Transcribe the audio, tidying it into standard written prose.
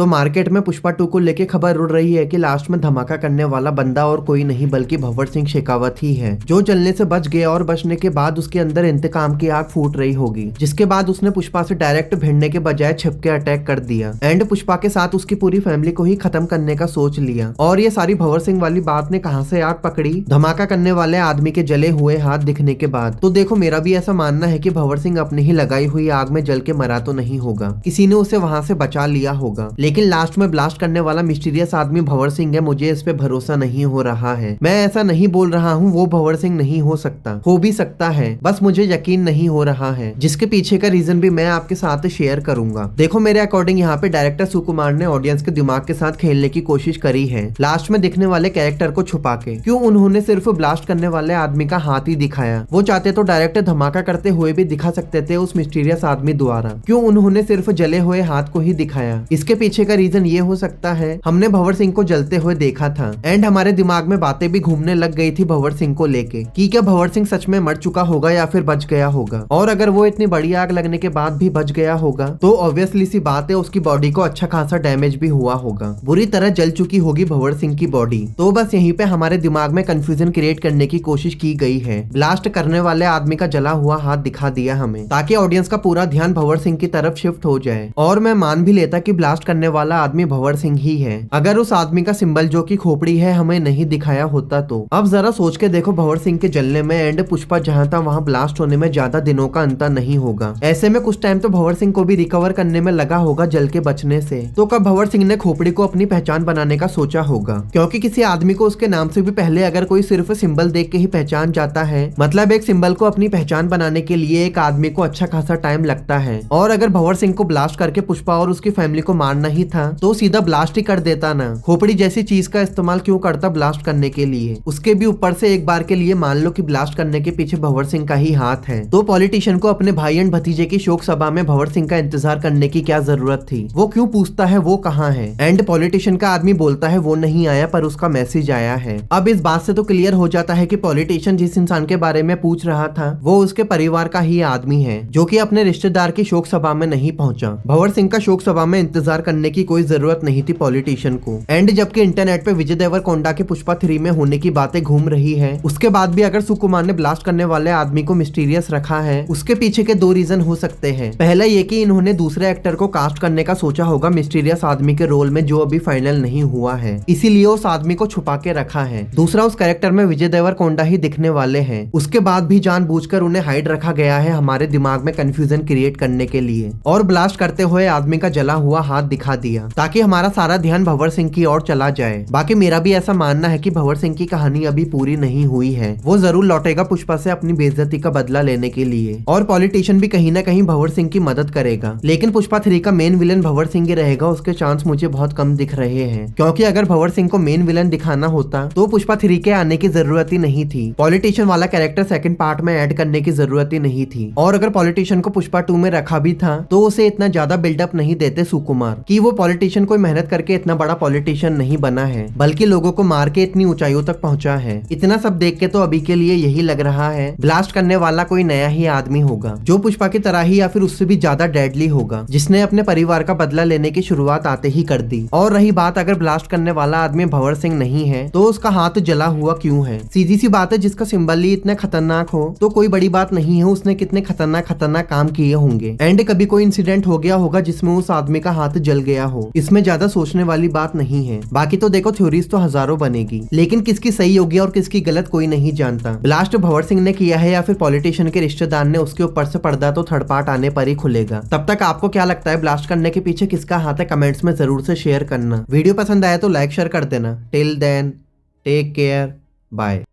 तो मार्केट में पुष्पा 2 को लेके खबर उड़ रही है कि लास्ट में धमाका करने वाला बंदा और कोई नहीं बल्कि भंवर सिंह शेखावत ही है, जो जलने से बच गया और बचने के बाद उसके अंदर इंतकाम की आग फूट रही होगी, जिसके बाद उसने पुष्पा से डायरेक्ट भिड़ने के बजाय छिप के अटैक कर दिया एंड पुष्पा के साथ उसकी पूरी फैमिली को ही खत्म करने का सोच लिया। और ये सारी भंवर सिंह वाली बात ने कहां से आग पकड़ी? धमाका करने वाले आदमी के जले हुए हाथ दिखने के बाद। तो देखो, मेरा भी ऐसा मानना है कि भंवर सिंह अपनी ही लगाई हुई आग में जल के मरा तो नहीं होगा, किसी ने उसे वहां से बचा लिया होगा, लेकिन लास्ट में ब्लास्ट करने वाला मिस्टीरियस आदमी भंवर सिंह है। मुझे इस पे भरोसा नहीं हो रहा है। मैं ऐसा नहीं बोल रहा हूँ वो भंवर सिंह नहीं हो सकता, हो भी सकता है, बस मुझे यकीन नहीं हो रहा है, जिसके पीछे का रीजन भी मैं आपके साथ शेयर करूंगा। देखो, मेरे अकॉर्डिंग यहाँ पे डायरेक्टर सुकुमार ने ऑडियंस के दिमाग के साथ खेलने की कोशिश करी है, लास्ट में दिखने वाले कैरेक्टर को छुपा के। क्यों उन्होंने सिर्फ ब्लास्ट करने वाले आदमी का हाथ ही दिखाया? वो चाहते तो डायरेक्ट धमाका करते हुए भी दिखा सकते थे उस मिस्टीरियस आदमी द्वारा। क्यों उन्होंने सिर्फ जले हुए हाथ को ही दिखाया? इसके पीछे का रीजन ये हो सकता है, हमने भंवर सिंह को जलते हुए देखा था एंड हमारे दिमाग में बातें भी घूमने लग गई थी भंवर सिंह को लेके कि क्या भंवर सिंह सच में मर चुका होगा या फिर बच गया होगा। और अगर वो इतनी बड़ी आग लगने के बाद भी बच गया होगा तो ऑब्वियसली सी बात है उसकी बॉडी को अच्छा खासा डैमेज भी हुआ होगा, बुरी तरह जल चुकी होगी भंवर सिंह की बॉडी। तो बस यहीं पे हमारे दिमाग में कंफ्यूजन क्रिएट करने की कोशिश की गई है। ब्लास्ट करने वाले आदमी का जला हुआ हाथ दिखा दिया हमें ताकि ऑडियंस का पूरा ध्यान भंवर सिंह की तरफ शिफ्ट हो जाए। और मैं मान भी लेता कि ब्लास्ट करने वाला आदमी भंवर सिंह ही है अगर उस आदमी का सिंबल जो कि खोपड़ी है हमें नहीं दिखाया होता तो। अब जरा सोच के देखो, भंवर सिंह के जलने में एंड पुष्पा जहां था वहां ब्लास्ट होने में ज्यादा दिनों का अंतर नहीं होगा। ऐसे में कुछ टाइम तो भंवर सिंह को भी रिकवर करने में लगा होगा जल के बचने से। तो कब भंवर सिंह ने खोपड़ी को अपनी पहचान बनाने का सोचा होगा? क्योंकि किसी आदमी को उसके नाम से भी पहले अगर कोई सिर्फ सिंबल देख के ही पहचान जाता है, मतलब एक सिंबल को अपनी पहचान बनाने के लिए एक आदमी को अच्छा खासा टाइम लगता है। और अगर भंवर सिंह को ब्लास्ट करके पुष्पा और उसकी फैमिली को मारना ही था तो सीधा ब्लास्ट ही कर देता ना। खोपड़ी जैसी चीज का इस्तेमाल क्यों करता ब्लास्ट करने के लिए? उसके भी ऊपर से एक बार के लिए मान लो कि ब्लास्ट करने के पीछे भंवर सिंह का ही हाथ है, तो पॉलिटिशियन को अपने भाई एंड भतीजे की शोक सभा में भंवर सिंह का इंतजार करने की क्या जरूरत थी? वो क्यों पूछता है वो कहाँ है? एंड पॉलिटिशियन का आदमी बोलता है वो नहीं आया पर उसका मैसेज आया है। अब इस बात से तो क्लियर हो जाता है कि पॉलिटिशियन जिस इंसान के बारे में पूछ रहा था वो उसके परिवार का ही आदमी है, जो कि अपने रिश्तेदार की शोक सभा में नहीं पहुंचा। भंवर सिंह का शोक सभा में इंतजार करने की कोई जरूरत नहीं थी पॉलिटिशियन को। एंड जबकि इंटरनेट पे विजय देवरकोंडा के पुष्पा 3 में होने की बातें घूम रही है, उसके बाद भी अगर सुकुमार ने ब्लास्ट करने वाले आदमी को मिस्टीरियस रखा है, उसके पीछे के दो रीजन हो सकते हैं। पहला ये कि इन्होंने दूसरे एक्टर को कास्ट करने का सोचा होगा मिस्टीरियस आदमी के रोल में जो अभी फाइनल नहीं हुआ है, इसीलिए उस आदमी को छुपा के रखा है। दूसरा, उस कैरेक्टर में विजय देवरकोंडा ही दिखने वाले हैं, उसके बाद भी जानबूझकर उन्हें हाइड रखा गया है हमारे दिमाग में कंफ्यूजन क्रिएट करने के लिए। और ब्लास्ट करते हुए आदमी का जला हुआ हाथ दिखा दिया ताकि हमारा सारा ध्यान भंवर सिंह की ओर चला जाए। बाकी मेरा भी ऐसा मानना है कि भंवर सिंह की कहानी अभी पूरी नहीं हुई है, वो जरूर लौटेगा पुष्पा से अपनी बेइज्जती का बदला लेने के लिए, और पॉलिटिशियन भी कहीं ना कहीं भंवर सिंह की मदद करेगा। लेकिन पुष्पा 3 का मेन विलन भंवर सिंह ही रहेगा, उसके चांस मुझे बहुत कम दिख रहे हैं, क्योंकि अगर भंवर सिंह को मेन विलन दिखाना होता तो पुष्पा 3 के आने की जरूरत ही नहीं थी। पॉलिटिशियन वाला कैरेक्टर सेकंड पार्ट में ऐड करने की जरूरत ही नहीं थी। और अगर पॉलिटिशियन को पुष्पा 2 में रखा भी था तो उसे इतना ज्यादा बिल्डअप नहीं देते सुकुमार कि वो पॉलिटिशियन कोई मेहनत करके इतना बड़ा पॉलिटिशियन नहीं बना है, बल्कि लोगों को मार के इतनी ऊंचाइयों तक पहुंचा है। इतना सब देख के तो अभी के लिए यही लग रहा है ब्लास्ट करने वाला कोई नया ही आदमी होगा, जो पुष्पा की तरह ही या फिर उससे भी ज्यादा डेडली होगा, जिसने अपने परिवार का बदला लेने की शुरुआत आते ही कर दी। और रही बात अगर ब्लास्ट करने वाला आदमी भंवर सिंह नहीं है तो उसका हाथ जला हुआ क्यों है? सीधी सी बात है, जिसका सिंबल ही इतना खतरनाक हो तो कोई बड़ी बात नहीं है उसने कितने खतरनाक काम किए होंगे एंड कभी कोई इंसिडेंट हो गया होगा जिसमें उस आदमी का हाथ जल गया हो। इसमें ज्यादा सोचने वाली बात नहीं है। बाकी तो देखो, थ्योरीज तो हजारों बनेगी, लेकिन किसकी सही होगी और किसकी गलत कोई नहीं जानता। ब्लास्ट भंवर सिंह ने किया है या फिर पॉलिटिशियन के रिश्तेदार ने, उसके ऊपर से पर्दा तो थर्ड पार्ट आने पर ही खुलेगा। तब तक आपको क्या लगता है ब्लास्ट करने के पीछे किसका हाथ है? कमेंट्स में जरूर से शेयर करना। वीडियो पसंद आया तो लाइक शेयर कर देना। Till then take care, bye.